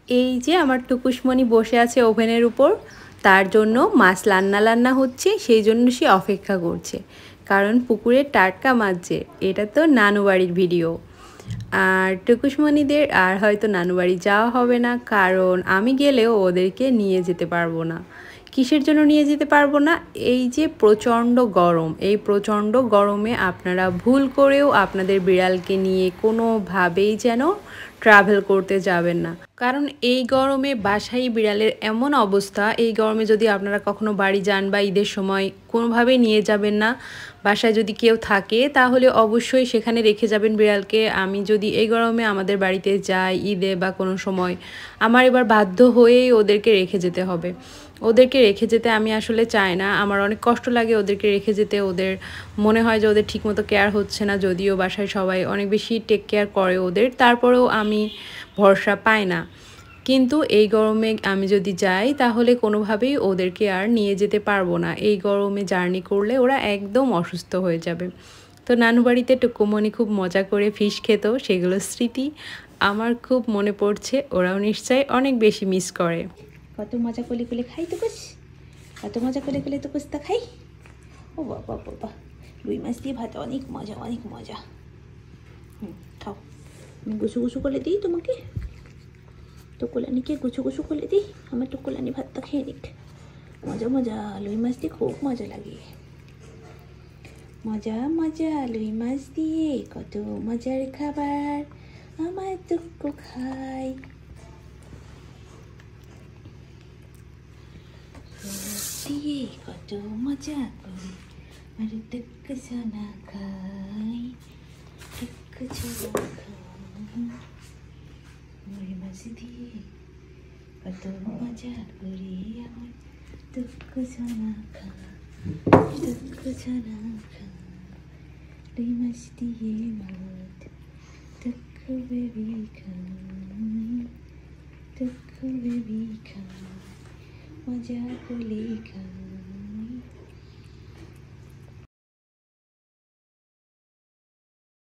এই যে আমার টুকুসমণি বসে আছে ওভেনের উপর, তার জন্য মাছ রান্না হচ্ছে, সেই জন্য সে অপেক্ষা করছে, কারণ পুকুরের টাটকা মাছ যে, এটা তো নানু বাড়ির ভিডিও। আর টুকুসমণিদের আর হয়তো নানু বাড়ি যাওয়া হবে না, কারণ আমি গেলেও ওদেরকে নিয়ে যেতে পারবো না। কিসের জন্য নিয়ে যেতে পারবো না? এই যে প্রচণ্ড গরম, এই প্রচণ্ড গরমে আপনারা ভুল করেও আপনাদের বিড়ালকে নিয়ে কোনোভাবেই যেন ট্রাভেল করতে যাবেন না, কারণ এই গরমে বাসায় বিড়ালের এমন অবস্থা। এই গরমে যদি আপনারা কখনো বাড়ি যান বা ঈদের সময়, কোনোভাবেই নিয়ে যাবেন না। বাসায় যদি কেউ থাকে তাহলে অবশ্যই সেখানে রেখে যাবেন বিড়ালকে। আমি যদি এই গরমে আমাদের বাড়িতে যাই ঈদে বা কোনো সময়, আমার এবার বাধ্য হয়েই ওদেরকে রেখে যেতে হবে। ওদেরকে রেখে যেতে আমি আসলে চাই না, আমার অনেক কষ্ট লাগে ওদেরকে রেখে যেতে। ওদের মনে হয় যে ওদের ঠিকমতো কেয়ার হচ্ছে না, যদিও বাসায় সবাই অনেক বেশি টেক কেয়ার করে ওদের, তারপরেও আমি ভরসা পাই না। কিন্তু এই গরমে আমি যদি যাই তাহলে কোনোভাবেই ওদেরকে আর নিয়ে যেতে পারবো না। এই গরমে জার্নি করলে ওরা একদম অসুস্থ হয়ে যাবে। তো নানু বাড়িতে টুকুমণি খুব মজা করে ফিশ খেত, সেগুলো স্মৃতি আমার খুব মনে পড়ছে। ওরাও নিশ্চয়ই অনেক বেশি মিস করে। কত মজা করলে করলে খাই তো কুছ, কত মজা করলে করলে তো কুছ তা খাই। ও বাবা বাবা, রুই মাছ দিয়ে ভাত অনেক মজা, অনেক মজা। খাও, আমি গুছু গুছু করে দিই তোমাকে। টুকুলানিকে গুছু গুছু করে দিই, আমার টুকুলানি ভাতটা খেয়ে নিক। মজা মজা, রুই মাছ দিয়ে খুব মজা লাগে। মজা মজা, রুই মাছ দিয়ে কত মজার খাবার, আমার টুকু খাই। দিয়ে কত মজা করে আর টুকু ছানা খাই, টুকু ছানা খাই। রুই মাছ দিয়ে কত মজা করে আমার টুকু ছানা খাই, টুকু ছানা খাই। রুই মাছ দিয়ে ভাত, টুকু বেবি খাই, টুকু বেবি খাই, মজা করে খাই।